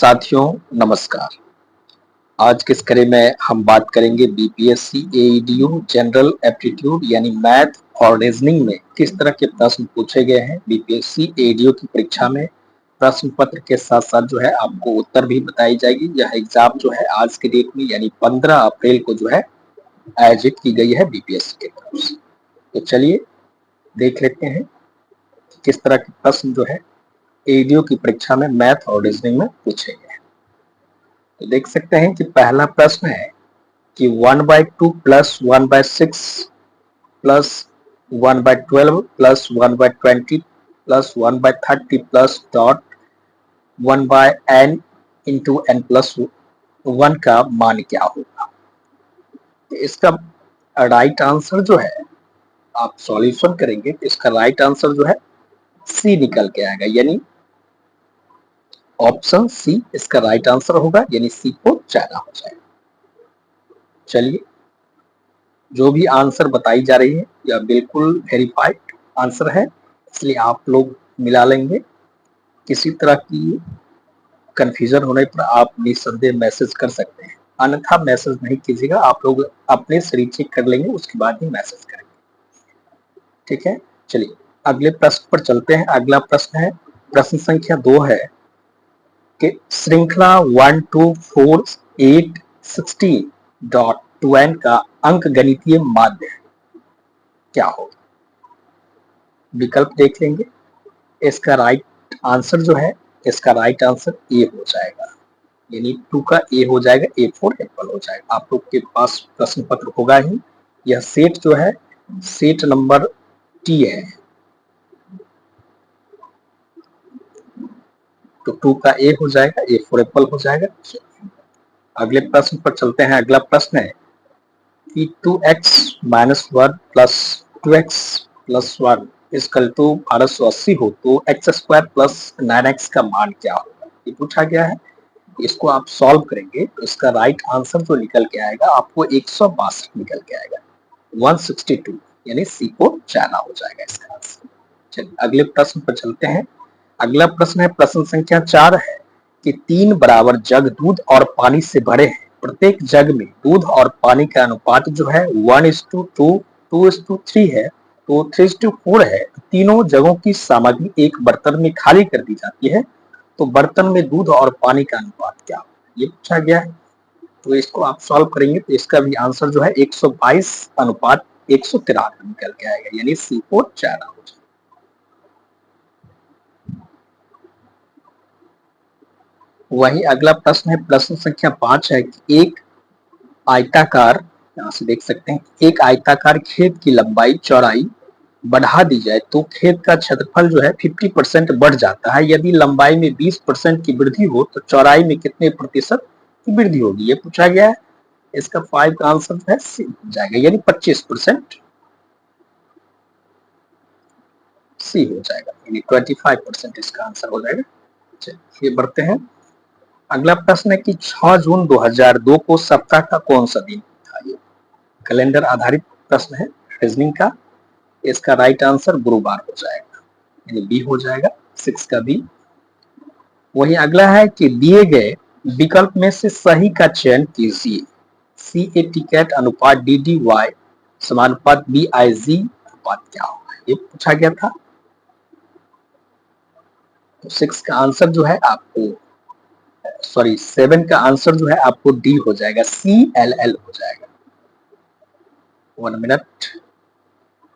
साथियों नमस्कार। आज के इस कड़ी में हम बात करेंगे बीपीएससी एईडीयू जनरल एप्टीट्यूड यानी मैथ और रीजनिंग में किस तरह के प्रश्न पूछे गए हैं। बीपीएससी एईडीयू की परीक्षा में प्रश्न पत्र के साथ साथ जो है आपको उत्तर भी बताई जाएगी। यह एग्जाम जो है आज के डेट में यानी 15 अप्रैल को जो है आयोजित की गई है बीपीएससी की तरफ से। तो चलिए देख लेते हैं किस तरह के प्रश्न जो है एईडीयू की परीक्षा में मैथ और रीजनिंग में पूछे गए। तो देख सकते हैं कि पहला प्रश्न है कि 1/2 plus 1/6 plus 1/12 plus 1/20 plus 1/30 plus dot 1/n into n plus 1 का मान क्या होगा। तो इसका राइट आंसर जो है आप सॉल्यूशन करेंगे तो इसका राइट आंसर जो है सी निकल के आएगा, यानी ऑप्शन सी इसका राइट आंसर होगा, यानी सी को चाहना हो जाएगा। चलिए, जो भी आंसर बताई जा रही है यह बिल्कुल वेरीफाइड आंसर है, इसलिए आप लोग मिला लेंगे। किसी तरह की कंफ्यूजन होने पर आप निस्संदेह मैसेज कर सकते हैं, अन्यथा मैसेज नहीं कीजिएगा। आप लोग अपने से रीचेक कर लेंगे, उसके बाद ही मैसेज करेंगे। ठीक है, चलिए अगले प्रश्न पर चलते हैं। अगला प्रश्न है, प्रश्न संख्या 2 है कि श्रृंखला 1 2 4 8 16 डॉट 2n का अंक गणितीय माध्य क्या होगा। विकल्प देख लेंगे। इसका राइट आंसर जो है, इसका राइट आंसर ए हो जाएगा, यानी 2 का ए हो जाएगा, ए फॉर एप्पल हो जाएगा। आप लोग के पास प्रश्न पत्र होगा ही। यह सेट जो है सेट नंबर टी है, तो 2 का ए हो जाएगा, ए फॉर एप्पल हो जाएगा। अगले प्रश्न पर चलते हैं। अगला प्रश्न है कि 2x minus 1 plus 2x plus 1 is equal to 1280 हो तो एक्स स्क्वायर प्लस 9x का मान क्या होगा, ये पूछा गया है। इसको आप सॉल्व करेंगे तो इसका राइट आंसर जो निकल के आएगा आपको 162 निकल के आएगा, 162, यानी सी को चाहना हो जाएगा इसका आंसर। चलिए अगले प्रश्न पर चलते हैं। अगला प्रश्न है, प्रश्न संख्या 4 है कि 3 बराबर जग दूध और पानी से भरे हैं। प्रत्येक जग में दूध और पानी का अनुपात जो है 1:2, 2:3 है, तो 3:4 है। तीनों जगहों की सामग्री एक बर्तन में खाली कर दी जाती है, तो बर्तन में दूध और पानी का अनुपात क्या होगा, ये पूछा गया है। तो इसको आप सॉल्व करेंगे तो इसका भी आंसर जो है 122 अनुपात 193 निकल के आएगा, यानी सी को चाहना हो जाएगा। वही अगला प्रश्न है, प्रश्न संख्या 5 है कि एक आयताकार, यहां से देख सकते हैं, एक आयताकार खेत की लंबाई चौड़ाई बढ़ा दी जाए तो खेत का क्षेत्रफल जो है 50% बढ़ जाता है। यदि लंबाई में 20% की वृद्धि हो तो चौड़ाई में कितने प्रतिशत की वृद्धि होगी, ये पूछा गया है। इसका 5 का आंसर है सी हो जाएगा, यानी 25% सी हो जाएगा, यानी 25% इसका आंसर हो जाएगा। चलिए बढ़ते हैं। अगला प्रश्न है कि 6 जून 2002 को सप्ताह का कौन सा दिन था। ये कैलेंडर आधारित प्रश्न है रीजनिंग का। इसका राइट आंसर गुरुवार हो जाएगा, यानी बी हो जाएगा, 6 का बी। वही अगला है कि दिए गए विकल्प में से सही का चयन कीजिए। सी ए टी कैट अनुपात डी डी वाई समानुपात बी आई जी अनुपात क्या होगा, ये पूछा गया था। तो 6 का आंसर जो है आपको, सॉरी 7 का आंसर जो है आपको डी हो जाएगा, सी एल एल हो जाएगा। 1 मिनट,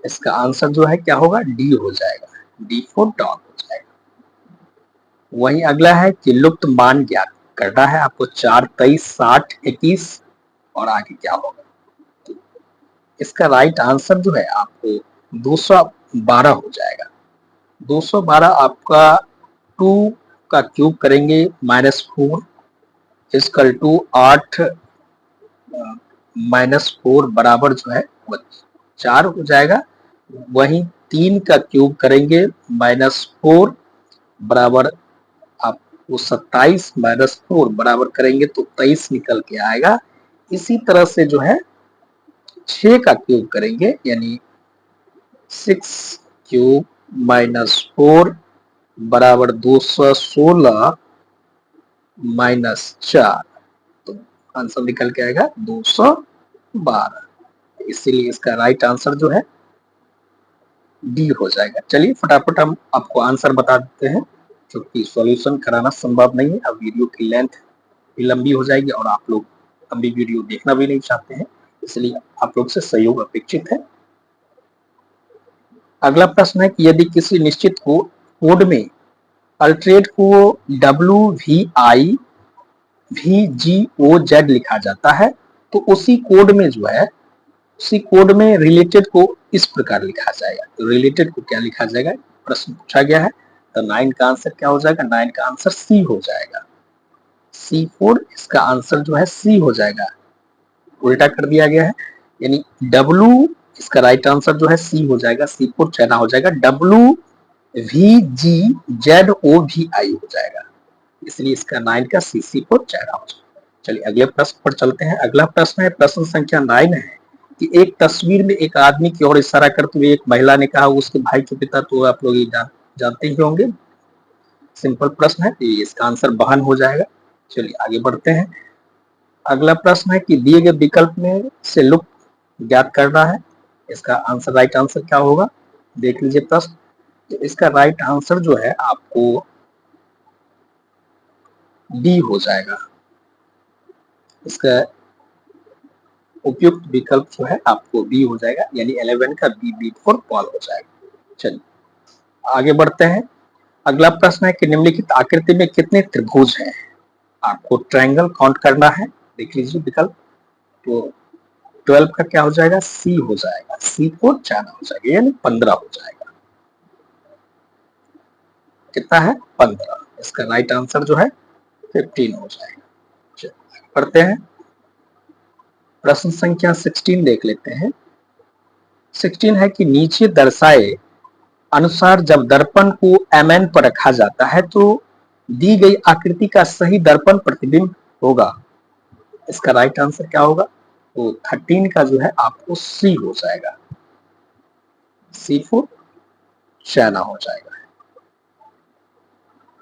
इसका आंसर जो है क्या होगा, डी हो जाएगा, डी फॉर डॉग हो जाएगा। वही अगला है कि लुप्त मान ज्ञात करना है आपको, 4 23 60 21 और आगे क्या होगा। इसका राइट आंसर जो है आपको 212 हो जाएगा। 212 आपका 2 का क्यूब करेंगे -4 इसकल टू 8 -4 बराबर जो है 4 हो जाएगा। वहीं 3 का क्यूब करेंगे -4 बराबर आपको 27 -4 बराबर करेंगे तो 23 निकल के आएगा। इसी तरह से जो है 6 का क्यूब करेंगे, यानी 6 क्यूब -4 बराबर 216 -4, तो आंसर निकल के आएगा 212। इसीलिए इसका राइट आंसर जो है डी हो जाएगा। चलिए फटाफट हम आपको आंसर बता देते हैं, क्योंकि सॉल्यूशन कराना संभव नहीं है, अब वीडियो की लेंथ भी लंबी हो जाएगी और आप लोग लंबी वीडियो देखना भी नहीं चाहते हैं, इसलिए आप लोग से सहयोग अपेक्षित है। अगला प्रश्न है कि यदि किसी निश्चित कोड में अल्टरेट को WVIVGOZ लिखा जाता है, तो उसी कोड में जो है, उसी कोड में रिलेटेड को इस प्रकार लिखा जाएगा। तो रिलेटेड को क्या लिखा जाएगा, प्रश्न पूछा गया है। तो 9 का आंसर क्या हो जाएगा, 9 का आंसर सी हो जाएगा। C4 इसका आंसर जो है सी हो जाएगा, उल्टा कर दिया गया है, यानी W इसका राइट आंसर जो है सी हो जाएगा, C4 चाइना हो जाएगा, WVGZOVI हो जाएगा, इसलिए इसका 9 का C4 चाइना हो जाएगा। चलिए अगले प्रश्न पर चलते हैं। अगला प्रश्न है, प्रश्न संख्या 9 है कि एक तस्वीर में एक आदमी की ओर इशारा करते हुए एक महिला ने कहा उसके भाई के पिता, तो आप लोग जानते ही होंगे, सिंपल प्रश्न है, तो इसका आंसर बहन हो जाएगा। चलिए आगे बढ़ते हैं। अगला प्रश्न है कि दिए गए विकल्प में से लुप्त ज्ञात करना है, इसका आंसर राइट आंसर क्या होगा, देख लीजिए प्रश्न। तो इसका राइट आंसर जो है आपको डी हो जाएगा, इसका उपयुक्त विकल्प जो है आपको बी हो जाएगा, यानी 11 का बी फॉर बॉल हो जाएगा। चलिए आगे बढ़ते हैं। अगला प्रश्न है कि निम्नलिखित आकृति में कितने त्रिभुज हैं, आपको ट्रायंगल काउंट करना है, देख लीजिए विकल्प। तो 12 का क्या हो जाएगा, सी हो जाएगा, C4 चाइना हो जाएगा, यानी 15 हो जाएगा। कितना है, 15, इसका राइट आंसर जो है 15 हो जाएगा। चलिए पढ़ते हैं। प्रश्न संख्या 16 देख लेते हैं। 16 है कि नीचे दर्शाए अनुसार जब दर्पण को MN पर रखा जाता है तो दी गई आकृति का सही दर्पण प्रतिबिंब होगा, इसका राइट आंसर क्या होगा, तो 13 का जो है आपको सी हो जाएगा, C4 चाइना हो जाएगा,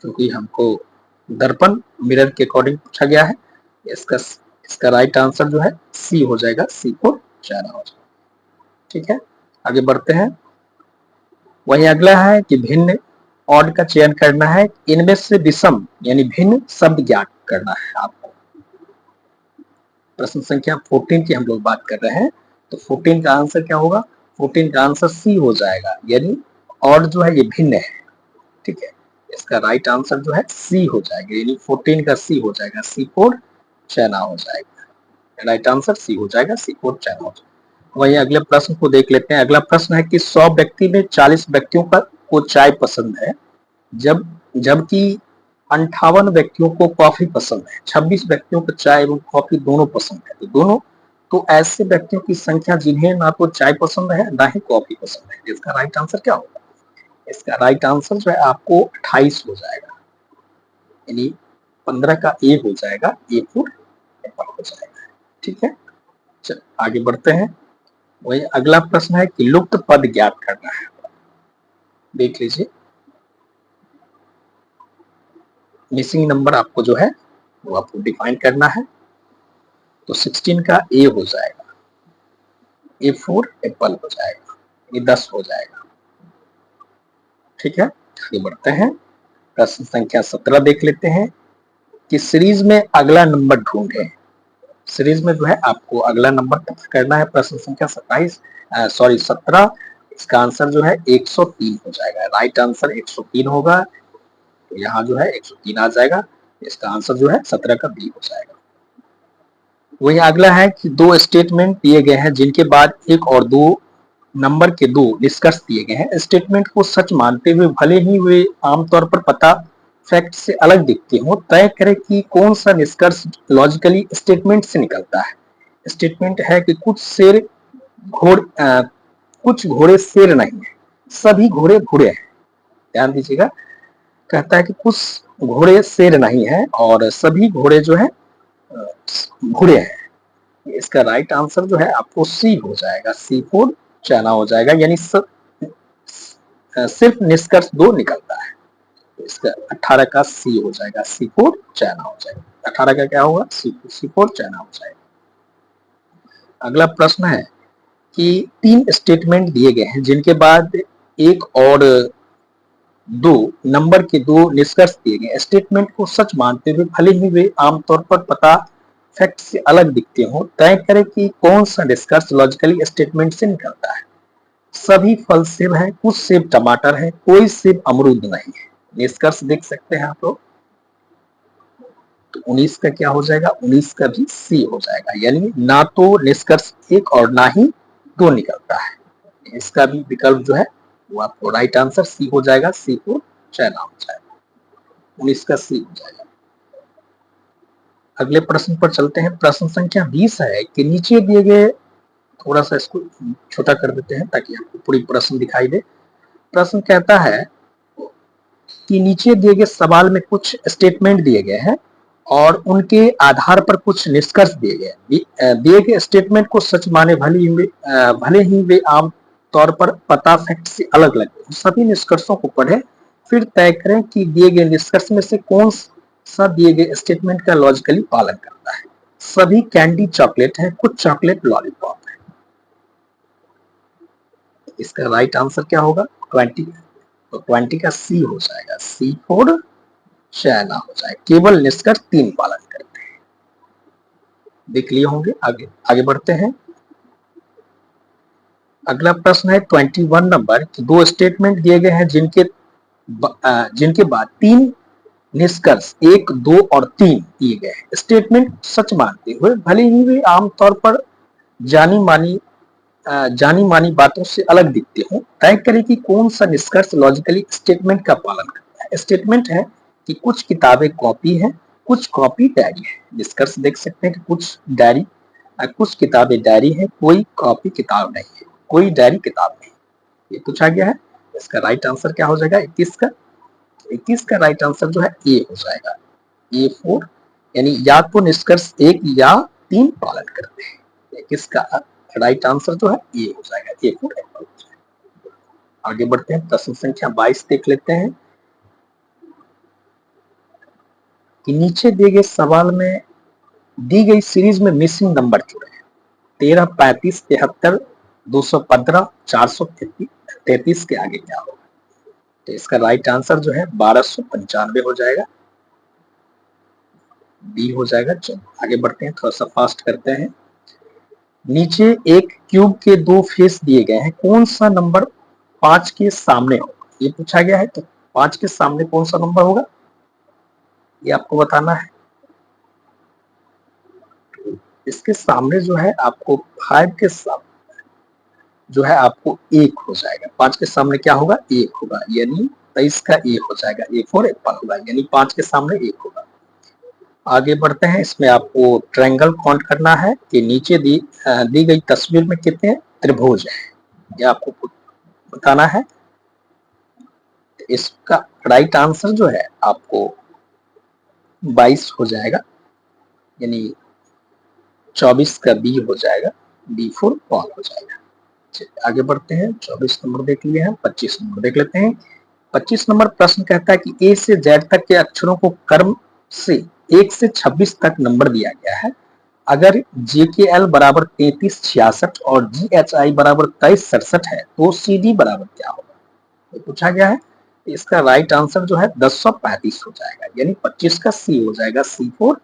क्योंकि हमको दर्पण मिरर के अकॉर्डिंग पूछा गया है। इसका राइट आंसर जो है सी हो जाएगा, C4 चाइना हो जाएगा। ठीक है, आगे बढ़ते हैं। वही अगला है कि भिन्न ऑड का चयन करना है, इनमें से विषम यानी भिन्न शब्द ज्ञात करना है आपको। प्रश्न संख्या 14 की हम लोग बात कर रहे हैं, तो 14 का आंसर क्या होगा, 14 का आंसर सी हो जाएगा, यानी ऑड जो है ये भिन्न है। ठीक है, इसका राइट आंसर जो है सी हो जाएगा, यानी 14 का सी हो जाएगा, C4 चाइना हो जाएगा, राइट आंसर सी हो जाएगा, C4 चाइना हो जाएगा। वही अगले प्रश्न को देख लेते हैं। अगला प्रश्न है कि 100 व्यक्ति में 40 व्यक्तियों को चाय पसंद है, जबकि 58 व्यक्तियों को कॉफी पसंद है, 26 व्यक्तियों को चाय एवं कॉफी दोनों पसंद है, तो ऐसे व्यक्तियों की संख्या जिन्हें ना तो चाय पसंद है ना ही कॉफी पसंद है, इसका राइट आंसर क्या होगा, इसका राइट आंसर जो है आपको 28 हो जाएगा, यानी 15 का ए हो जाएगा, A4 एप्पल हो जाएगा। ठीक है, चल आगे बढ़ते हैं। वही अगला प्रश्न है कि लुप्त पद ज्ञात करना है, देख लीजिए। मिसिंग नंबर आपको जो है वो आपको डिफाइन करना है, तो 16 का ए हो जाएगा, A4 एप्पल हो जाएगा, ये 10 हो जाएगा। ठीक है, आगे बढ़ते हैं। प्रश्न संख्या 17 देख लेते हैं कि सीरीज में अगला नंबर ढूंढें। सीरीज में जो है आपको अगला नंबर पता करना है। प्रश्न संख्या 17, इसका आंसर जो है 103 हो जाएगा, राइट आंसर 103 होगा, तो यहाँ जो है 103 आ जाएगा, इसका आंसर जो है 17 का बी हो जाएगा। वही अगला है कि दो स्टेटमेंट दिए गए हैं जिनके बाद एक और दो नंबर के दो निष्कर्ष दिए गए हैं। स्टेटमेंट को सच मानते हुए भले ही वे आमतौर पर पता फैक्ट से अलग दिखते हो, तय करें कि कौन सा निष्कर्ष लॉजिकली स्टेटमेंट से निकलता है। स्टेटमेंट है कि कुछ घोड़े शेर नहीं है, सभी घोड़े घोड़े हैं। ध्यान दीजिएगा, कहता है कि कुछ घोड़े शेर नहीं है और सभी घोड़े जो है घोड़े हैं। इसका राइट आंसर जो है आपको सी हो जाएगा, C4 चाइना हो जाएगा, यानी सिर्फ निष्कर्ष दो निकलता है। तो इसका 18 का सी हो जाएगा, C4 चाइना हो जाएगा। 18 का क्या होगा? C4 चाइना हो जाएगा। अगला प्रश्न है कि 3 स्टेटमेंट दिए गए हैं जिनके बाद एक और दो नंबर के 2 निष्कर्ष दिए गए। स्टेटमेंट को सच मानते हुए भले ही वे आमतौर पर पता फैक्ट से अलग दिखते हो, तय करें कि कौन सा निष्कर्ष लॉजिकली स्टेटमेंट से निकलता है। सभी फल सेब हैं, कुछ सेब टमाटर है, कोई सेब अमरूद नहीं है। निष्कर्ष देख सकते हैं आप लोग। तो 19 का क्या हो जाएगा? 19 का भी सी हो जाएगा, यानी ना तो निष्कर्ष 1 और ना ही 2 निकलता है। इसका भी विकल्प जो है वो आपको राइट आंसर सी हो जाएगा, C4 चाइना हो जाएगा। 19 का सी हो जाएगा। अगले प्रश्न पर चलते हैं। प्रश्न संख्या 20 है कि नीचे दिए गए, थोड़ा सा इसको छोटा कर देते हैं ताकि आपको पूरी प्रश्न दिखाई दे। प्रश्न कहता है कि नीचे दिए गए सवाल में कुछ स्टेटमेंट दिए गए हैं और उनके आधार पर कुछ निष्कर्ष दिए गए। दिए गए स्टेटमेंट को सच माने भले ही वे आम तौर पर पता फैक्ट से अलग लगे। सभी निष्कर्षों को पढ़ें, फिर तय करें कि दिए गए निष्कर्ष में से कौन सा दिए गए स्टेटमेंट का लॉजिकली पालन करता है। सभी कैंडी चॉकलेट है, कुछ चॉकलेट लॉलीपॉप है। इसका राइट आंसर क्या होगा? 20। तो 20 का सी हो जाएगा, C4 चाइना हो जाएगा। केवल निष्कर्ष 3 पालन करते हैं। देख लिए होंगे। आगे बढ़ते हैं। अगला प्रश्न है 21 नंबर की 2 स्टेटमेंट दिए गए हैं जिनके बाद 3 निष्कर्ष 1, 2 और 3 दिए गए हैं। स्टेटमेंट सच मानते हुए भले ही वे आमतौर पर जानी मानी बातों से अलग दिखते हो, तय करें कि कौन सा निष्कर्ष लॉजिकली स्टेटमेंट का पालन करता है। स्टेटमेंट है कि कुछ किताबें कॉपी है, कुछ कॉपी डायरी है। निष्कर्ष देख सकते हैं कि कुछ किताबें डायरी है, कोई कॉपी किताब नहीं है, कोई डायरी किताब नहीं। ये पूछा गया है। इसका राइट आंसर क्या हो जाएगा? 21 का राइट आंसर जो है ए हो जाएगा, A4, यानी या तो निष्कर्ष 1 या 3 पालन करते हैं। 21 का राइट आंसर जो है ए हो जाएगा, A4 एप्पल हो जाएगा। आगे बढ़ते हैं। प्रश्न संख्या 22 देख लेते हैं कि नीचे दिए गए सवाल में दी गई सीरीज में मिसिंग नंबर जुड़े हैं। 13, 35, 73, 215, 433 के आगे क्या होगा? तो इसका राइट आंसर जो है 1295 हो जाएगा, बी हो जाएगा। चलो आगे बढ़ते हैं, थोड़ा सा फास्ट करते हैं। नीचे एक क्यूब के 2 फेस दिए गए हैं, कौन सा नंबर 5 के सामने होगा? ये पूछा गया है। तो 5 के सामने कौन सा नंबर होगा ये आपको बताना है। इसके सामने जो है आपको 5 के सामने जो है आपको 1 हो जाएगा। 5 के सामने क्या होगा? 1 होगा, यानी 23 का ए हो जाएगा, A4 एप्पल होगा, यानी 5 के सामने 1 होगा। आगे बढ़ते हैं। इसमें आपको ट्रायंगल काउंट करना है कि नीचे दी गई तस्वीर में कितने त्रिभुज हैं, ये आपको बताना है। इसका राइट आंसर जो है आपको 22 हो जाएगा, यानी 24 का बी हो जाएगा, D4 पॉल हो जाएगा। आगे बढ़ते हैं। 24 नंबर देख लिए हैं, 25 नंबर देख लेते हैं। 25 नंबर प्रश्न कहता है कि ए से जेड तक के अक्षरों को क्रम से 1 से 26 तक नंबर दिया गया है। अगर JKL बराबर 3366 और GHI बराबर 2367 है तो CD बराबर क्या होगा? ये पूछा गया है। इसका राइट आंसर जो है 1035 हो जाएगा, यानी 25 का सी हो जाएगा, C4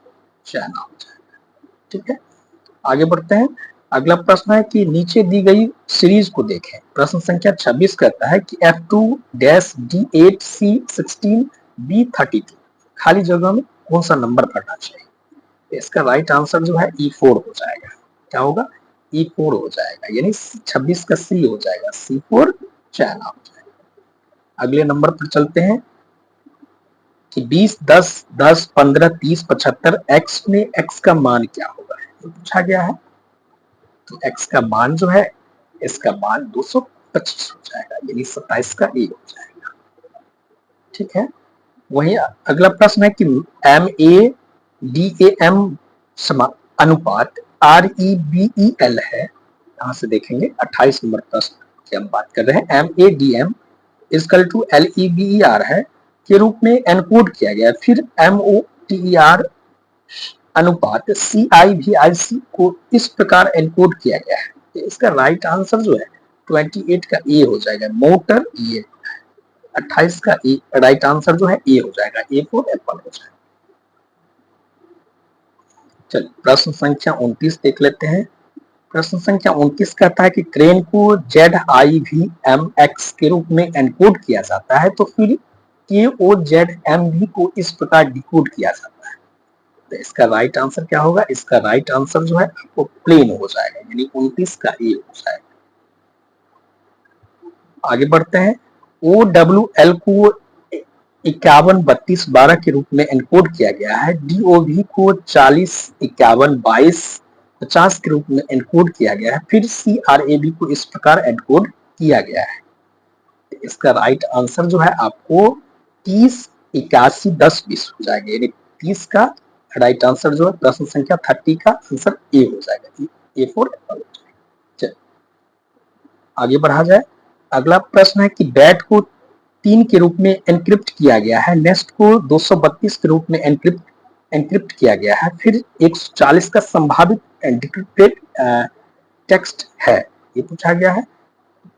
चाइना हो जाएगा। ठीक है, आगे बढ़ते हैं। अगला प्रश्न है कि नीचे दी गई सीरीज को देखें। प्रश्न संख्या 26 कहता है कि F2-D8C16B32 खाली जगह में कौन सा नंबर पढ़ना चाहिए? इसका राइट आंसर जो है E4 हो जाएगा। क्या होगा? E4 हो जाएगा, यानी 26 का सी हो जाएगा, C4 चाइना हो जाएगा। अगले नंबर पर चलते हैं कि 20, 10, 10, 15, 30, 75 x में x का मान क्या होगा? पूछा गया है। तो x का मान जो है, इसका मान 225 हो जाएगा, यानी 27 का ए हो जाएगा। ठीक है, वही अगला प्रश्न है कि MADAM अनुपात REBEL है। यहां से देखेंगे 28 नंबर प्रश्न की हम बात कर रहे हैं। MADM इजकल टू LEBER है के रूप में एनकोड किया गया है। फिर MOTER अनुपात CIVIC को इस प्रकार एनकोड किया गया है। तो इसका राइट आंसर जो है 28 का ए हो जाएगा, मोटर ये 28 का ए राइट आंसर जो है ए हो जाएगा, ए फॉर एप्पल हो जाएगा। चलिए प्रश्न संख्या 29 देख लेते हैं। प्रश्न संख्या 29 कहता है कि क्रेन को ZIVMX के रूप में एनकोड किया जाता है, तो फिर KOZMV को इस प्रकार डिकोड किया जाता है। तो इसका राइट आंसर क्या होगा? इसका राइट आंसर जो है आपको प्लेन हो जाएगा, यानी 29 का ए हो जाएगा। आगे बढ़ते हैं। OWL को 51 32 12 के रूप में एनकोड किया गया है। DOV को 40 51 22 50 के रूप में एनकोड किया गया है। फिर CRAB को इस प्रकार एनकोड किया गया है। इसका राइट आंसर जो है आपको 30 81 10 20 हो जाएगा, यानी 30 का राइट आंसर जो है प्रश्न संख्या 30 का आंसर ए हो जाएगा, ए फॉर एप्पल हो जाएगा। आगे बढ़ा जाए। अगला प्रश्न है कि बैट को 3 के रूप में एनक्रिप्ट किया गया है, नेस्ट को 232 के रूप में एनक्रिप्ट किया गया है। फिर 140 का संभावित डिक्रिप्टेड टेक्स्ट है, ये पूछा गया है।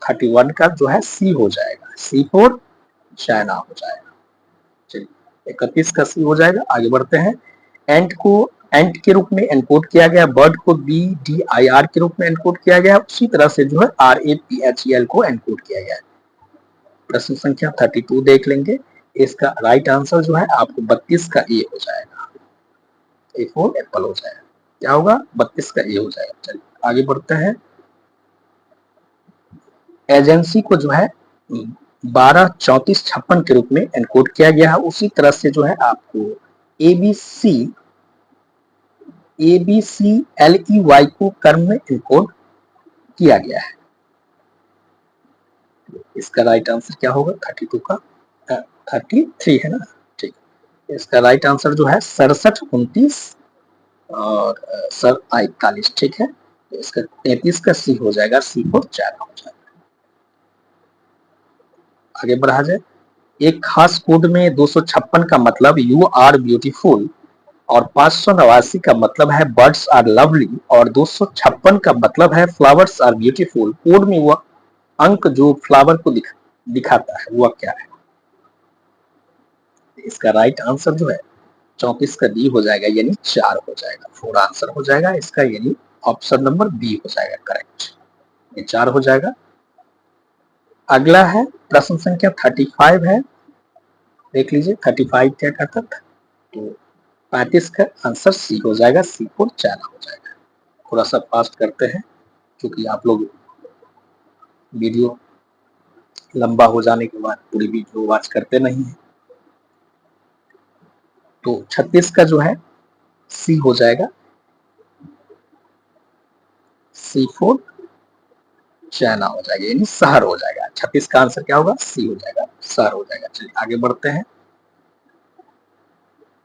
31 का जो है सी हो जाएगा, सी फॉर चाइना हो जाएगा। चलिए 31 का सी हो जाएगा। आगे बढ़ते हैं। एंट को एंट के रूप में एनकोड किया गया, बर्ड को BDIR के रूप में एनकोड किया गया, उसी तरह से जो है RAPHEL को एनकोड किया गया है। प्रश्न संख्या 32 देख लेंगे। इसका राइट आंसर जो है आपको 32 का ए हो जाएगा, ए फॉर एप्पल हो जाएगा। क्या होगा? 32 का ए हो जाएगा। चलिए आगे बढ़ते हैं। एजेंसी को जो है 12 34 56 के रूप में एनकोड किया गया है, उसी तरह से जो है आपको ABCLEY को कर्म में एनकोड किया गया है। इसका राइट आंसर क्या होगा? 32 का 33 है ना, ठीक। इसका राइट आंसर जो है 67 29 और 41, ठीक है। इसका 33 का सी हो जाएगा, सी फॉर चाइना हो जाएगा। आगे बढ़ा जाए। एक खास कोड में 256 का मतलब यू आर ब्यूटीफुल और 589 का मतलब है बर्ड्स आर लवली और 256 का मतलब है फ्लावर्स आर ब्यूटीफुल। कोड में वह अंक जो फ्लावर को दिखाता है वह क्या है? इसका राइट आंसर जो है 34 का डी हो जाएगा, यानी 4 हो जाएगा, 4 आंसर हो जाएगा इसका, यानी ऑप्शन नंबर बी हो जाएगा करेक्ट, ये 4 हो जाएगा। अगला है प्रश्न संख्या 35 है, देख लीजिए 35 क्या कहता था, तो 35 का आंसर सी हो जाएगा, सी फॉर चाइना हो जाएगा। थोड़ा सा फास्ट करते हैं क्योंकि आप लोग वीडियो लंबा हो जाने के बाद पूरी वीडियो वॉच करते नहीं है। तो 36 का जो है सी हो जाएगा, सी फॉर चाइना हो जाएगा, यानी शहर हो जाएगा। 36 का आंसर क्या होगा? सी हो जाएगा, शहर हो जाएगा। चलिए आगे बढ़ते हैं।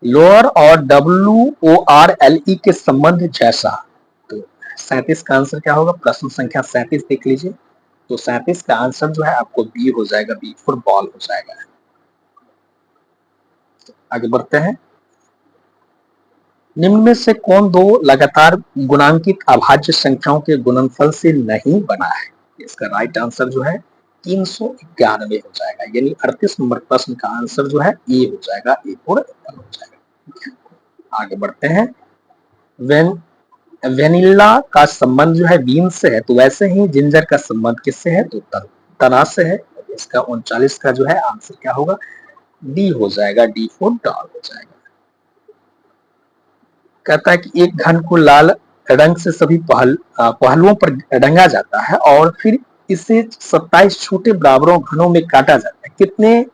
लोअर और WORLE के संबंध जैसा, तो 37 का आंसर क्या होगा? प्रश्न संख्या 37 देख लीजिए। तो 37 का आंसर जो है आपको बी हो जाएगा, बी फॉर बॉल हो जाएगा। आगे बढ़ते हैं। निम्न में से कौन दो लगातार गुणांकित अभाज्य संख्याओं के गुणनफल से नहीं बना है? इसका राइट आंसर जो है 391 हो जाएगा, यानी 38 नंबर प्रश्न का आंसर जो है ए हो जाएगा, ए फॉर एप्पल हो जाएगा। आगे बढ़ते हैं। वेनिला का संबंध जो है बीन से है, तो वैसे ही जिंजर का संबंध किससे है? तो तना से है। इसका 39 का जो है आंसर क्या होगा? डी हो जाएगा, डी फॉर डॉल हो जाएगा। कहता है कि एक घन को लाल रंग से सभी पहलुओं पर रंगा जाता है और फिर इसे 27 छोटे बराबरों घनों में काटा जाता है। कितने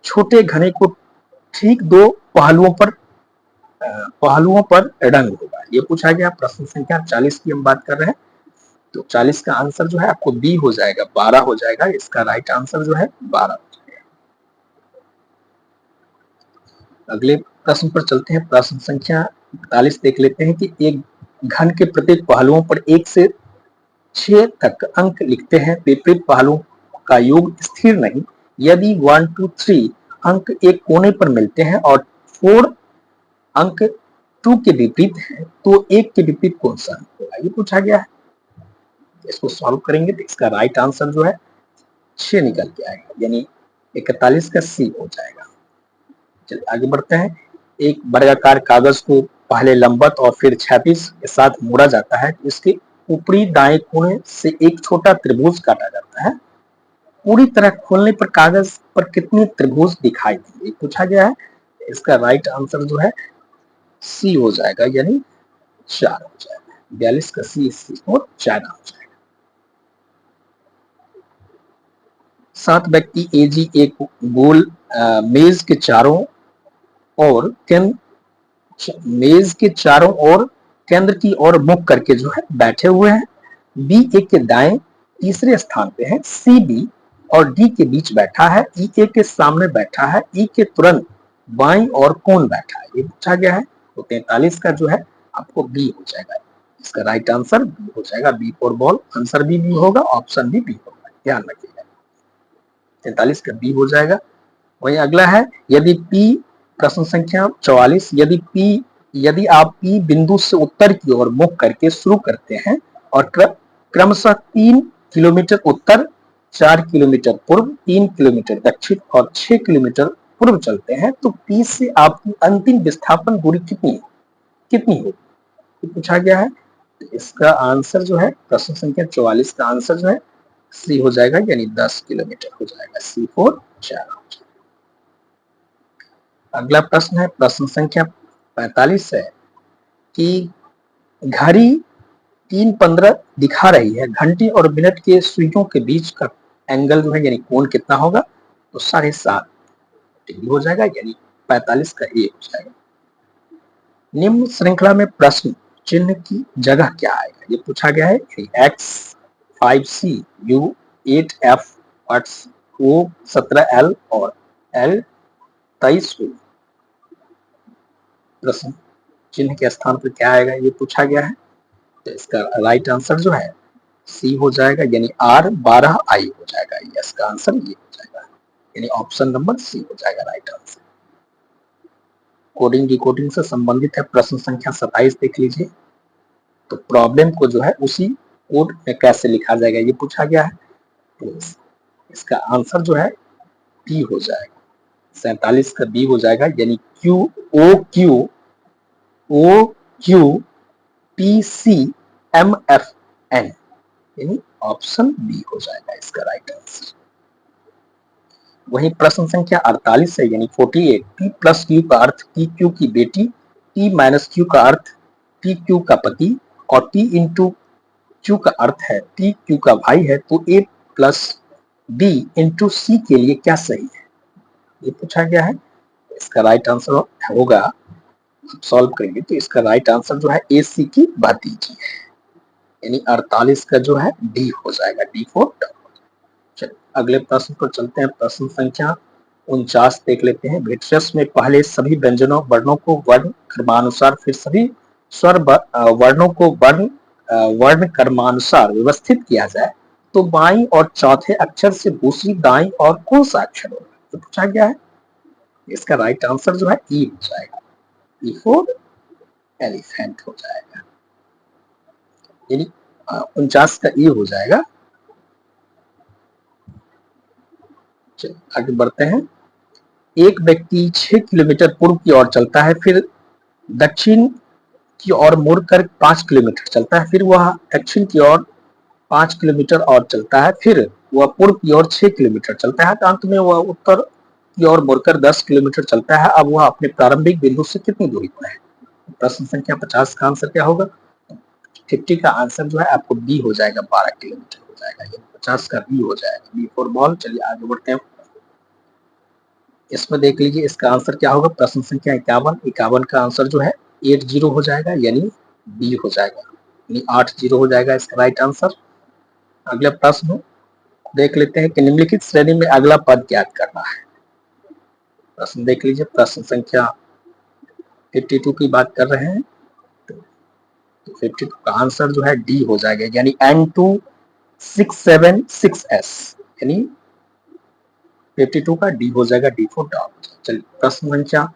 छोटे घने को ठीक दो पहलुओं पर रंग होगा? ये पूछा गया। प्रश्न संख्या 40 की हम बात कर रहे हैं, तो 40 का आंसर जो है आपको बी हो जाएगा, 12 हो जाएगा। इसका राइट आंसर जो है 12 हो जाएगा। अगले प्रश्न पर चलते हैं। प्रश्न संख्या 41 देख लेते हैं कि एक घन के प्रत्येक पहलुओं पर 1 से 6 तक अंक लिखते हैं, विपरीत पहलुओं का योग स्थिर नहीं। यदि 1 2 3 अंक एक कोने पर मिलते हैं और 4 अंक 2 के विपरीत है, तो 1 के विपरीत कौन सा अंक होगा, ये पूछा गया है। इसको सॉल्व करेंगे तो इसका राइट आंसर जो है 6 निकल के आएगा, यानी 41 का सी हो जाएगा। चलिए आगे बढ़ते हैं। एक वर्गाकार कागज को पहले लंबवत और फिर क्षैतिज के साथ मोड़ा जाता है, तो इसके ऊपरी दाएं कोने से एक छोटा त्रिभुज काटा जाता है। पूरी तरह खोलने पर कागज पर कितने त्रिभुज दिखाई देंगे, पूछा गया है। इसका राइट आंसर जो है सी हो जाएगा, यानी 4 हो जाएगा। 42 का सी और 4 हो जाएगा। 7 व्यक्ति एजी एक गोल मेज के चारों और केंद्र की ओर मुख करके जो है बैठे हुए हैं। बी ए के दाएं तीसरे स्थान पे है, सी बी और डी के बीच बैठा है, ई ए के सामने बैठा है, ई के तुरंत बाईं और कौन बैठा है, ये पूछा गया है। तो 43 का जो है आपको बी हो जाएगा। इसका राइट आंसर बी हो जाएगा। बी फॉर बॉल, आंसर भी बी होगा, ऑप्शन भी बी होगा, ध्यान रखिएगा। 43 का बी हो जाएगा। वही अगला है, यदि P प्रश्न संख्या 44, यदि आप P बिंदु से उत्तर की ओर मुख करके शुरू करते हैं और क्रमशः 3 किलोमीटर उत्तर, 4 किलोमीटर पूर्व, 3 किलोमीटर दक्षिण और 6 किलोमीटर पूर्व चलते हैं, तो P से आपकी अंतिम विस्थापन दूरी कितनी होगी, पूछा गया है। तो इसका आंसर जो है प्रश्न संख्या 44 का आंसर जो है सी हो जाएगा, यानी 10 किलोमीटर हो जाएगा। सी 4 4 हो जाएगा। अगला प्रश्न है प्रश्न संख्या 45 है कि घड़ी 3:15 दिखा रही है, घंटी और मिनट के सुइयों के बीच का एंगल जो है यानी कोण कितना होगा, तो 7.5 डिग्री हो जाएगा, यानी 45 का ए हो जाएगा। निम्न श्रृंखला में प्रश्न चिन्ह की जगह क्या आएगा, ये पूछा गया है। X 5C, U 8F, O 17L और L 23O। प्रश्न चिन्ह के स्थान पर क्या आएगा, ये पूछा गया है। तो इसका राइट आंसर जो है सी हो जाएगा, यानी R12I हो जाएगा। इसका आंसर ये हो जाएगा, यानी ऑप्शन नंबर सी हो जाएगा राइट आंसर। कोडिंग डिकोडिंग से संबंधित है प्रश्न संख्या 27, देख लीजिए। तो प्रॉब्लम को जो है उसी कोड में कैसे लिखा जाएगा, ये पूछा गया है। तो इसका आंसर जो है बी हो जाएगा। 47 का बी हो जाएगा, यानी QOQPCMFN, यानी ऑप्शन बी हो जाएगा इसका राइट आंसर। वही प्रश्न संख्या 48 है, यानी 48, P प्लस क्यू का अर्थ P क्यू की बेटी, P माइनस क्यू का अर्थ P क्यू का पति और P इंटू क्यू का अर्थ है P क्यू का भाई है, तो A प्लस B इंटू सी के लिए क्या सही है, ये पूछा गया है। इसका राइट आंसर होगा, सॉल्व करेंगे तो इसका राइट आंसर जो है ए सी की भतीजी है, यानी 48 का जो है डी हो जाएगा, डी फॉर डॉग। चलिए अगले प्रश्न पर चलते हैं। प्रश्न संख्या 49 देख लेते हैं। ब्रिटिश में पहले सभी व्यंजनों वर्णों को वर्ण क्रमानुसार, फिर सभी स्वर वर्णों को वर्ण क्रमानुसार व्यवस्थित किया जाए, तो बाईं और चौथे अक्षर से दूसरी दाईं और कौन सा अक्षर होगा, तो पूछा गया है। इसका राइट आंसर जो है ई हो जाएगा, ई फॉर एलिफेंट हो जाएगा, यानी 49 का ई हो जाएगा। आगे बढ़ते हैं। एक व्यक्ति 6 किलोमीटर पूर्व की ओर चलता है, फिर दक्षिण की ओर मुड़कर 5 किलोमीटर चलता है, फिर वह दक्षिण की ओर 5 किलोमीटर और चलता है, फिर वह पूर्व की ओर 6 किलोमीटर चलता है, तो अंत में वह उत्तर की ओर मुड़कर 10 किलोमीटर चलता है। अब वह अपने प्रारंभिक बिंदु से कितनी दूरी पर है। प्रश्न संख्या 50 का आंसर क्या होगा, 50 का आंसर जो है आपको बी हो जाएगा, 12 किलोमीटर हो जाएगा, 50 का बी हो जाएगा, बी फॉर बॉल। चलिए आगे बढ़ते हैं। इसमें देख लीजिए इसका आंसर क्या होगा। प्रश्न संख्या 51 का आंसर जो है 80 हो जाएगा, यानी बी हो जाएगा, यानी 80 हो जाएगा इसका राइट आंसर। अगला प्रश्न देख लेते हैं कि निम्नलिखित श्रेणी में अगला पद ज्ञात करना है। प्रश्न देख लीजिए, प्रश्न संख्या 52 की बात कर रहे हैं, तो 52 का आंसर जो है डी हो जाएगा, यानी N2676S, यानी 52 का डी हो जाएगा, D4 डॉग। चलिए प्रश्न संख्या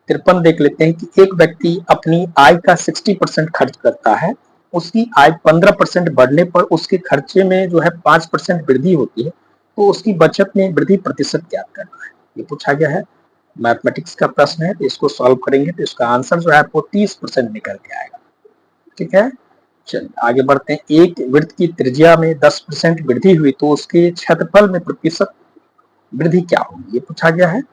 53 देख लेते हैं कि एक व्यक्ति अपनी आय का 60% खर्च करता है, उसकी आय 15% बढ़ने पर उसके खर्चे में जो है 5% वृद्धि होती है, तो उसकी बचत में वृद्धि प्रतिशत ज्ञात करना है। ये पूछा गया है, मैथमेटिक्स का प्रश्न है, तो इसको सॉल्व करेंगे तो इसका आंसर जो है आपको 30% निकल के आएगा। ठीक है, चलिए आगे बढ़ते हैं। एक वृत्त की त्रिज्या में 10% वृद्धि हुई तो उसके क्षेत्रफल में प्रतिशत वृद्धि क्या होगी, ये पूछा गया है।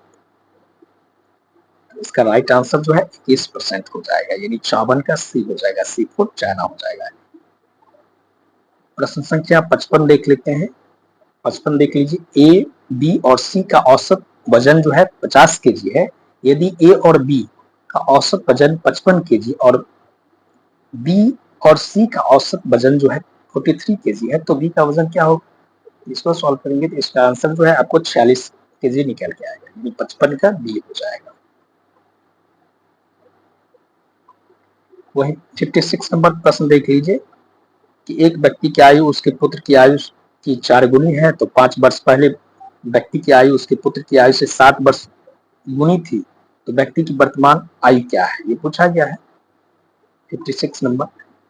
इसका राइट आंसर जो है 21% हो जाएगा, यानी 54 का सी हो जाएगा, C4 चाइना हो जाएगा। प्रश्न संख्या 55 देख लेते हैं। 55 देख लीजिए, ए, बी और सी का औसत वजन जो है 50 केजी है। यदि ए और बी का औसत वजन 55 केजी और बी और सी का औसत वजन जो है 43 केजी है, तो बी का वजन क्या होगा? इसको सॉल्व करेंगे तो इसका आंसर जो है आपको 46 केजी निकल के आएगा, यानी 55 का बी हो जाएगा। वही 56 नंबर प्रश्न देख लीजिए कि एक व्यक्ति की आयु उसके पुत्र की आयु की 4 गुनी है, तो 5 वर्ष पहले व्यक्ति की आयु उसके पुत्र की आयु से 7 वर्ष गुनी थी, तो व्यक्ति की वर्तमान आयु क्या है, ये पूछा गया है। 56 नंबर,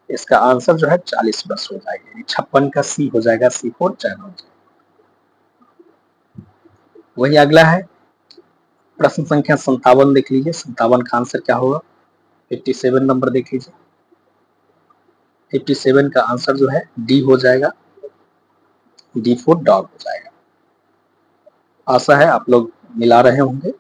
इसका आंसर जो है 40 वर्ष हो जाएगा, यानी 56 का सी हो जाएगा, C4 चाइना हो जाएगा। वही अगला है प्रश्न संख्या 57 देख लीजिए, 57 का आंसर क्या होगा? 57 नंबर देख लीजिए, 57 का आंसर जो है डी हो जाएगा, D4 डॉग हो जाएगा। आशा है आप लोग मिला रहे होंगे।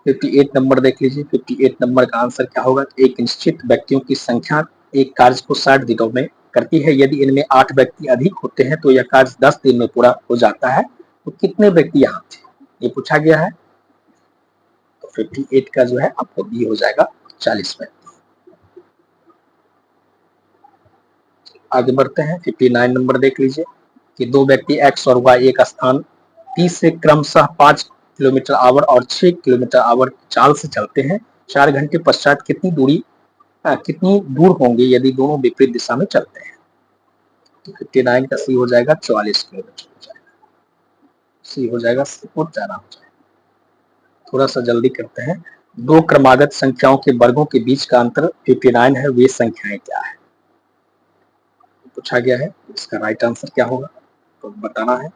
58 नंबर देख लीजिए, 58 नंबर का आंसर क्या होगा? एक निश्चित व्यक्तियों की संख्या एक कार्य को 60 दिनों में करती है, यदि इनमें 8 व्यक्ति अधिक होते हैं तो यह कार्य 10 दिन में पूरा हो जाता है, तो कितने व्यक्ति यहाँ थे, ये पूछा गया है। तो 58 का जो है आपको बी हो जाएगा, 40 व्यक्ति। आगे बढ़ते हैं, 59 नंबर देख लीजिए कि दो व्यक्ति एक्स और वाई एक स्थान 30 से क्रमशः 5 किलोमीटर आवर और 6 किलोमीटर आवर चाल से चलते हैं। 4 घंटे पश्चात कितनी दूर होंगे यदि दोनों विपरीत दिशा में चलते हैं? तो 59 का सी हो जाएगा, 44 किलोमीटर हो जाएगा, सी हो जाएगा, C4 चाइना हो जाएगा। थोड़ा सा जल्दी करते हैं। दो क्रमागत संख्याओं के वर्गों के बीच का अंतर 59 है, वे संख्याएं क्या है, पूछा गया है। इसका राइट आंसर क्या होगा तो बताना है।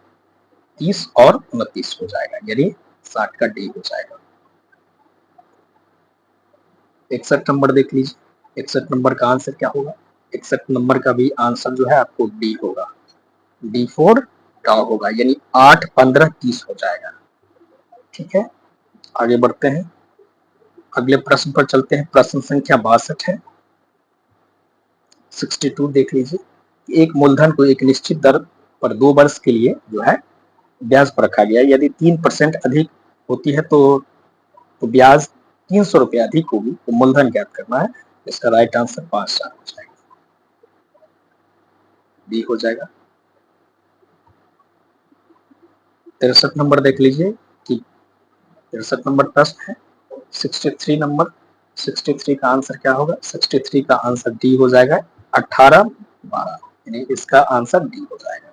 30 और 29 हो जाएगा, यानी 60 का डी हो जाएगा। 61 नंबर देख लीजिए, 61 नंबर का आंसर क्या होगा? 61 नंबर का भी आंसर जो है आपको डी होगा, D4 डॉग होगा, यानी 8, 15, 30 हो जाएगा। ठीक है, आगे बढ़ते हैं, अगले प्रश्न पर चलते हैं। प्रश्न संख्या 62 है, 62 देख लीजिए। एक मूलधन को एक निश्चित दर पर 2 वर्ष के लिए जो है ब्याज पर रखा गया, यदि 3% अधिक होती है तो ब्याज 300 रुपए अधिक होगी, तो मूलधन ज्ञात करना है। इसका राइट आंसर 5,4 हो जाएगा, बी हो जाएगा। 63 नंबर देख लीजिए कि 63 नंबर प्रश्न है। 63 नंबर, 63 का आंसर क्या होगा? 63 का आंसर डी हो जाएगा, 18, 12, यानी इसका आंसर डी हो जाएगा।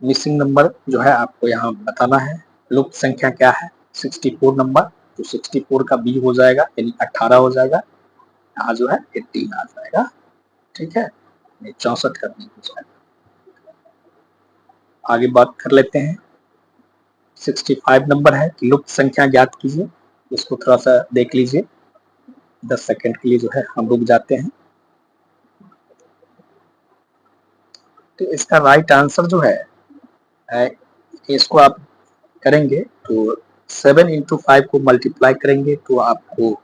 मिसिंग नंबर जो है आपको यहाँ बताना है, लुप्त संख्या क्या है? 64 नंबर, तो 64 का बी हो जाएगा, यानी 18 हो जाएगा। यहाँ जो है 18 आ जाएगा। ठीक है, 64 का बी हो जाएगा। आगे बात कर लेते हैं। 65 नंबर है कि लुप्त संख्या ज्ञात कीजिए, इसको थोड़ा सा देख लीजिए, 10 सेकंड के लिए जो है हम रुक जाते हैं। तो इसका राइट आंसर जो है इसको आप करेंगे तो 7 into 5 को मल्टीप्लाई करेंगे तो आपको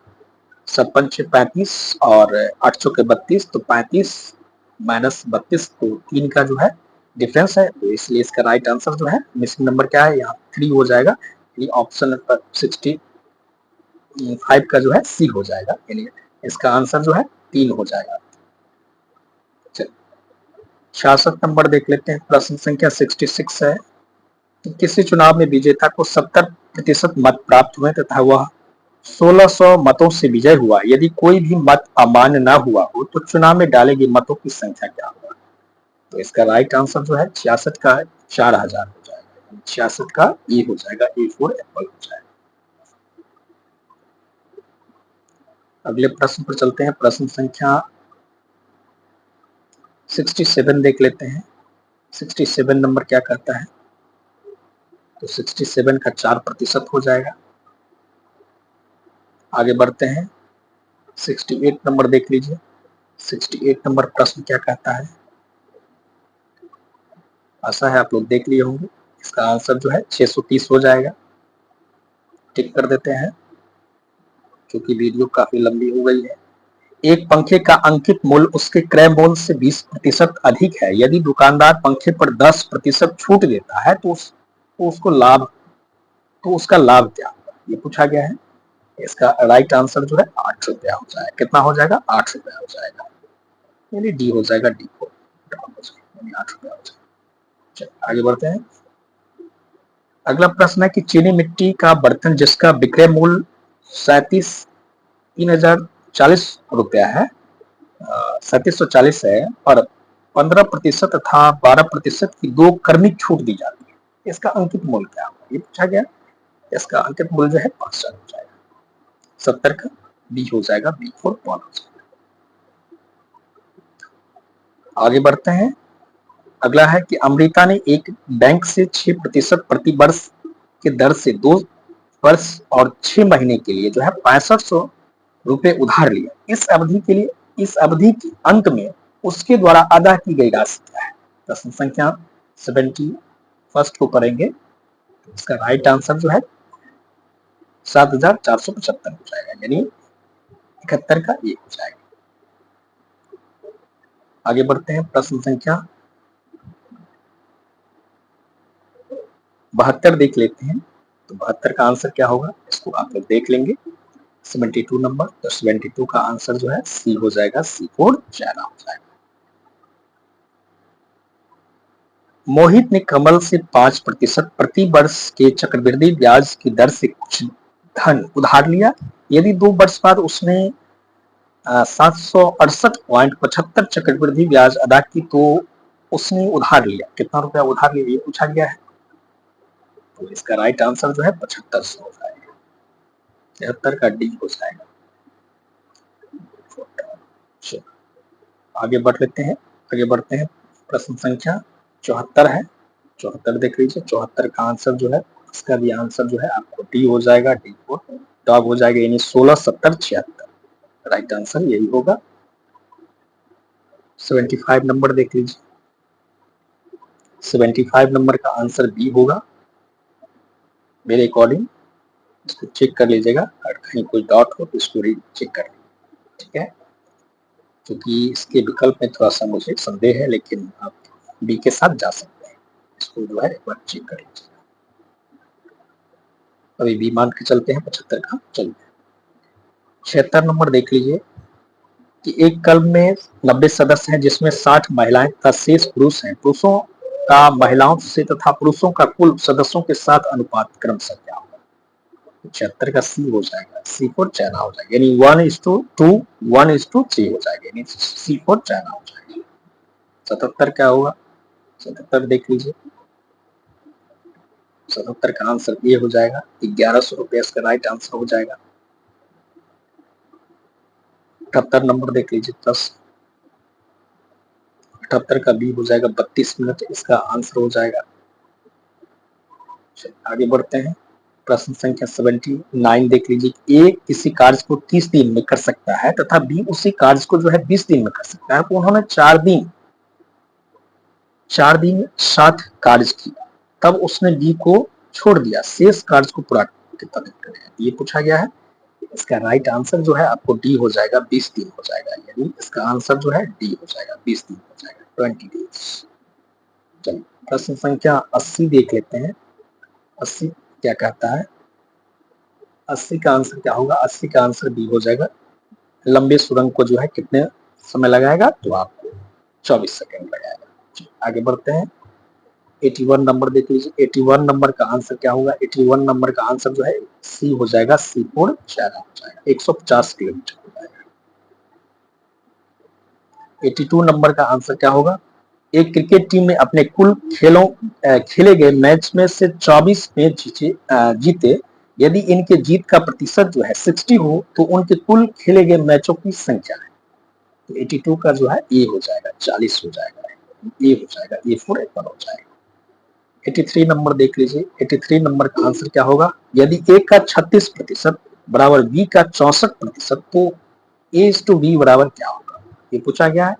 56 35 और 800 के 32, तो 35 माइनस 32, तो 3 का जो है डिफरेंस है, तो इसलिए इसका राइट आंसर जो है मिसिंग नंबर क्या है, यहाँ 3 हो जाएगा, यानी ऑप्शन नंबर 65 का जो है सी हो जाएगा, यानी इसका आंसर जो है 3 हो जाएगा। 66 नंबर देख लेते हैं, प्रश्न संख्या 66 है। किसी चुनाव में विजेता को 70% मत प्राप्त हुए तथा वह 1600 मतों से विजय हुआ, यदि कोई भी मत अमान्य न हुआ हो तो चुनाव में डाले गए मतों की संख्या क्या होगा? तो इसका राइट आंसर जो है 66 का 4000 हो जाएगा, 66 का ए हो जाएगा, ए फॉर एप्पल हो जाएगा। अगले प्रश्न पर चलते हैं, प्रश्न संख्या 67 देख लेते हैं। 67 नंबर क्या कहता है, तो 67 का 4% हो जाएगा। आगे बढ़ते हैं, 68 नंबर देख लीजिए। 68 नंबर प्रश्न क्या कहता है, आशा है आप लोग देख लिए होंगे। इसका आंसर जो है 630 हो जाएगा। टिक कर देते हैं क्योंकि वीडियो काफी लंबी हो गई है। एक पंखे का अंकित मूल्य उसके क्रय मूल्य से 20% अधिक है। यदि दुकानदार पंखे पर 10% छूट देता है तो उसका लाभ क्या होगा, ये पूछा गया है। इसका राइट आंसर जो है 8 रुपया हो जाएगा। कितना हो जाएगा, 8 रुपया हो जाएगा, यानी डी हो जाएगा, डी को 8 रुपया हो जाएगा। चलिए आगे बढ़ते हैं। अगला प्रश्न है कि चीनी मिट्टी का बर्तन जिसका विक्रय मूल्य 37,040 है, 3740 है, और 15% तथा 12% की दो क्रमिक छूट दी जाती है, इसका अंकित मूल्य क्या होगा, ये पूछा गया। इसका अंकित मूल्य जो है 500 हो जाएगा। 70 का बी हो जाएगा, बी फॉर बॉल हो जाएगा। आगे बढ़ते हैं। अगला है कि अमृता ने एक बैंक से 6% प्रति वर्ष के दर से 2 वर्ष और 6 महीने के लिए जो है 6500 रुपए उधार लिया। इस अवधि के अंत में उसके द्वारा अदा की गई राशि क्या है। प्रश्न संख्या 71 को करेंगे, तो इसका राइट आंसर जो है 7475 हो जाएगा, यानी 71 का ये हो जाएगा। आगे बढ़ते हैं, प्रश्न संख्या 72 देख लेते हैं। तो 72 का आंसर क्या होगा, इसको आप लोग देख लेंगे। 72 नंबर, तो 72 का आंसर जो है सी हो जाएगा, सी फॉर चाइना हो जाएगा। मोहित ने कमल से 5% प्रति वर्ष के चक्रवृद्धि ब्याज की दर से कुछ धन उधार लिया। यदि 2 वर्ष बाद उसने 768.75 चक्रवृद्धि ब्याज अदा की तो उसने उधार लिया कितना रुपया उधार लिया, ये पूछा गया है। तो इसका राइट आंसर जो है 7500 हो जाएगा, 73 का डी हो जाएगा। आगे बढ़ लेते हैं, आगे बढ़ते हैं। प्रश्न संख्या 74 है, 74 देख लीजिए। 74 का आंसर जो है, इसका भी आंसर जो है आपको डी हो जाएगा, डी को डॉग हो जाएगा, यानी 16, 70, 76 राइट आंसर यही होगा। 75 नंबर देख लीजिए। 75 नंबर का आंसर बी होगा मेरे अकॉर्डिंग। इसको चेक कर लीजिएगा, अगर कहीं कोई डॉट हो तो इसको चेक कर लीजिए, ठीक है, क्योंकि इसके विकल्प में थोड़ा सा मुझे संदेह है, लेकिन आप बी के साथ जा सकते हैं। इसको जो है एक बार चेक कर लीजिए। अभी बी मान के चलते हैं 75 का। चलिए 76 नंबर देख लीजिए कि एक क्लब में 90 सदस्य हैं जिसमें 60 महिलाएं तथा शेष पुरुष हैं। पुरुषों का महिलाओं से तथा पुरुषों का कुल सदस्यों के साथ अनुपात क्रमशः क्या होगा। 76 का सी हो जाएगा, सी फॉर चाइना हो जाएगा, यानी 1:2 1:3 हो जाएगा, यानी सी फॉर चाइना हो जाएगा। 77 क्या होगा, 77 देख लीजिए। 77 का आंसर ये हो जाएगा, 1100 रुपये इसका राइट आंसर हो जाएगा। 78 नंबर देख लीजिए, 78 का बी हो जाएगा, 32 मिनट इसका आंसर हो जाएगा। आगे बढ़ते हैं, प्रश्न संख्या 79 देख लीजिए। ए किसी कार्य को 30 दिन में कर सकता है तथा बी उसी कार्य को जो है 20 दिन में कर सकता है, तो उन्होंने 4 दिन साथ कार्य किया, तब उसने बी को छोड़ दिया, शेष कार्य को पूरा कितना दिन करेगा, ये पूछा गया है। इसका राइट आंसर जो है आपको डी हो जाएगा, 20 दिन हो जाएगा, यानी इसका आंसर जो है डी हो जाएगा, 20 दिन हो जाएगा, 20 डेज। चलिए प्रश्न संख्या 80 देख लेते हैं। 80 क्या कहता है, 80 का आंसर क्या होगा, 80 का आंसर बी हो जाएगा। लंबे सुरंग को जो है कितने समय लगाएगा, तो आपको 24 सेकंड लगाएगा। आगे बढ़ते हैं, 81 नंबर देख लीजिए। 81 नंबर का आंसर क्या होगा, 81 नंबर का आंसर जो है सी हो जाएगा, सी फॉर चाइना हो जाएगा, 150 किलोमीटर हो जाएगा। 82 नंबर का आंसर क्या होगा, एक क्रिकेट टीम में अपने कुल खेले गए मैच में से 24 मैच जीते। यदि इनके जीत का प्रतिशत जो है 60 हो तो उनके कुल खेले गए मैचों की संख्या है। तो 82 का जो है ए हो जाएगा, 40 हो जाएगा, ए हो जाएगा, ए फोर एप्पल हो जाएगा। 83 नंबर देख लीजिए। 83 नंबर का आंसर क्या होगा? यदि ए का 36% बराबर बी का 64% तो ए इज टू बी बराबर क्या होगा? ये पूछा गया है।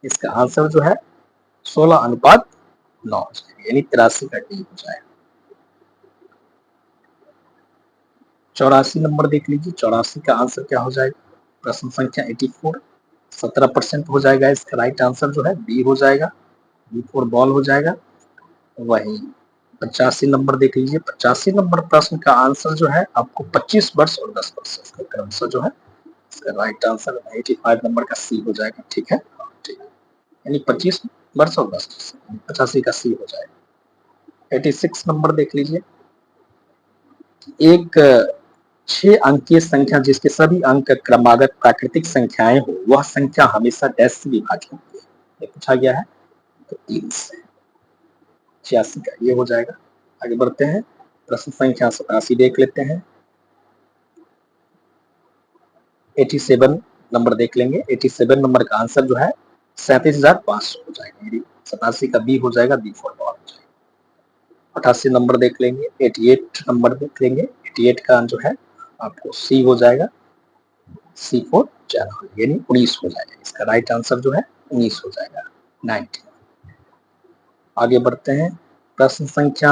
इसका आंसर जो है 16:9 हो जाएगा, यानी 83 का डी हो जाएगा। 84 नंबर देख लीजिए। 84 का आंसर क्या हो जाएगा? प्रश्न संख्या 84, 17% हो जाएगा। इसका राइट आंसर जो है बी हो जाएगा, बी फोर बॉल हो जाएगा। वही 85 नंबर देख लीजिए। 85 नंबर प्रश्न का आंसर जो है आपको 25 वर्ष और 10 वर्ष, इसका क्रमशः जो है इसका राइट आंसर 85 नंबर का सी हो जाएगा। ठीक है, ठीक है, यानी 25 वर्ष और 10 वर्ष, 85 का सी हो जाएगा। 86 नंबर देख लीजिए। एक 6 अंकीय संख्या जिसके सभी अंक क्रमागत प्राकृतिक संख्याएं हो, वह संख्या हमेशा डैश से विभाज्य होती है। ये पूछा गया है, तो 3 से। 86 का ये हो जाएगा। आगे बढ़ते हैं। प्रश्न संख्या 87 देख लेते हैं। 87 नंबर देख लेंगे। 87 नंबर का आंसर जो है 37,500 हो जाएगा। 87 का बी हो जाएगा, बी फोर बॉल हो जाएगा। 88 नंबर देख लेंगे। 88 नंबर देख लेंगे। 88 का जो है आपको सी हो जाएगा, सी फोर चैनल, यानी 19 हो जाएगा। इसका राइट आंसर जो है 19 हो जाएगा, 90। आगे बढ़ते हैं। प्रश्न संख्या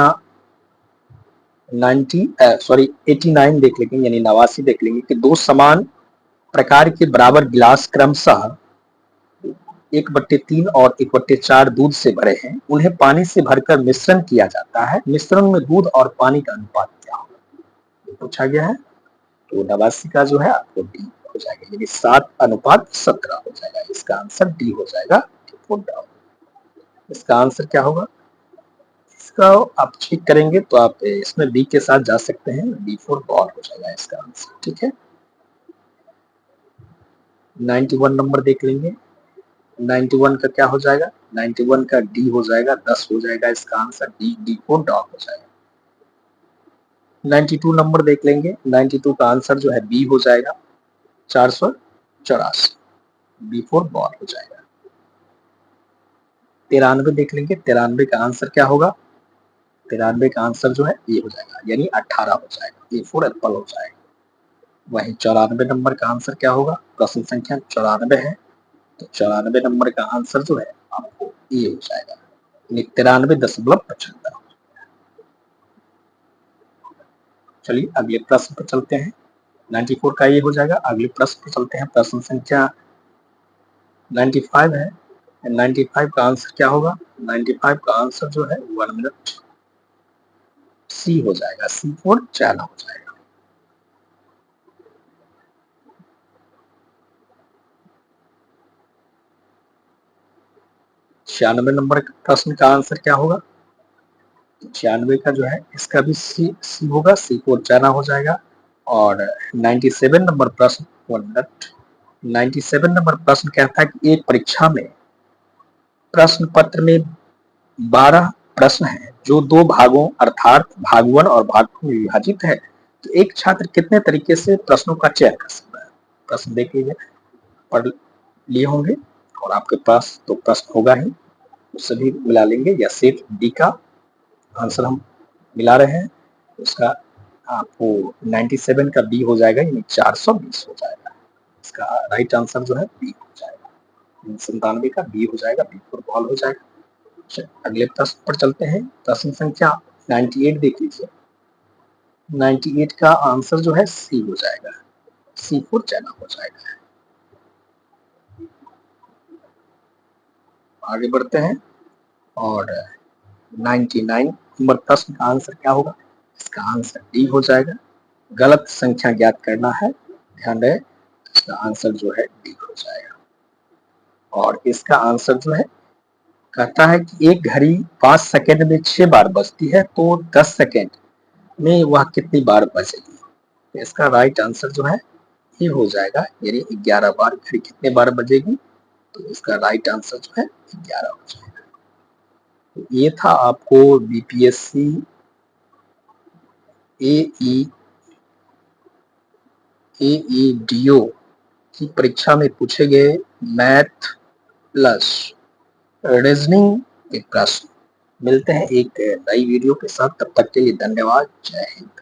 89 देख लेंगे, यानी 89 देख लेंगे कि दो समान प्रकार के बराबर गिलास क्रमशः 1/3 और 1/4 दूध से भरे हैं। उन्हें पानी से भरकर मिश्रण किया जाता है। मिश्रण में दूध और पानी का अनुपात क्या होगा? पूछा गया है। तो 89 का जो है आपको डी हो जाएगा, यानी 7:17 हो जाएगा। इसका आंसर डी हो जाएगा। इसका आंसर क्या होगा? इसका आप चेक करेंगे तो आप इसमें बी के साथ जा सकते हैं, बी फोर बॉल हो जाएगा इसका आंसर। ठीक है, 91 नंबर देख लेंगे। 91 का क्या हो जाएगा? 91 का डी हो जाएगा, 10 हो जाएगा। इसका answer D, D four dog हो जाएगा। 92 नंबर देख लेंगे। 92 का आंसर जो है बी हो जाएगा, 484, बी फोर बॉल हो जाएगा। 93 देख लेंगे। 93 का आंसर क्या होगा? 93 का आंसर जो है ए हो जाएगा, यानी 18 हो जाएगा, ए फोर एप्पल हो जाएगा। वहीं 94 नंबर का आंसर क्या होगा? प्रश्न संख्या 94 है, तो 94 नंबर का आंसर जो है आपको ए हो जाएगा, 93.75। चलिए अगले प्रश्न पर चलते हैं। 94 का ये हो जाएगा। अगले प्रश्न पर चलते हैं। प्रश्न संख्या 95 है। 95 का आंसर क्या होगा? 95 का आंसर जो है 1 मिनट, सी हो जाएगा, सी फोर चाइना हो जाएगा। छियानवे नंबर प्रश्न का आंसर क्या होगा? 96 का जो है इसका भी सी होगा, सी फोर चाइना हो जाएगा। और 97 नंबर प्रश्न 1 मिनट। 97 नंबर प्रश्न कहता है कि एक परीक्षा में प्रश्न पत्र में 12 प्रश्न हैं जो दो भागों अर्थात भाग 1 और भाग 2 में विभाजित है। तो एक छात्र कितने तरीके से प्रश्नों का चयन कर सकता है? प्रश्न देख लीजिए, पढ़ लिए होंगे और आपके पास तो प्रश्न होगा ही, सभी मिला लेंगे या सेट डी का आंसर हम मिला रहे हैं। उसका आपको 97 का बी हो जाएगा, यानी 420 हो जाएगा। इसका राइट आंसर जो है बी हो जाएगा, 97 का बी हो जाएगा, बी फोर बॉल हो जाएगा। अगले प्रश्न पर चलते हैं। प्रश्न संख्या 98 देख लीजिए। 98 का आंसर जो है सी हो जाएगा, सी फोर चाइना हो जाएगा। आगे बढ़ते हैं। और 99 नंबर प्रश्न का आंसर क्या होगा? इसका आंसर डी हो जाएगा। गलत संख्या ज्ञात करना है, ध्यान रहे। इसका आंसर जो है डी हो जाएगा। और इसका आंसर जो है कहता है कि एक घड़ी 5 सेकंड में 6 बार बजती है, तो 10 सेकंड में वह कितनी बार बजेगी? तो इसका राइट आंसर जो है ये हो जाएगा, यानी 11 बार। घड़ी कितने बार बजेगी? तो इसका राइट आंसर जो है 11 हो जाएगा। तो ये था आपको बीपीएससी एईडीओ की परीक्षा में पूछे गए मैथ प्लस रीजनिंग के प्रश्न। मिलते हैं एक नई वीडियो के साथ, तब तक के लिए धन्यवाद। जय हिंद।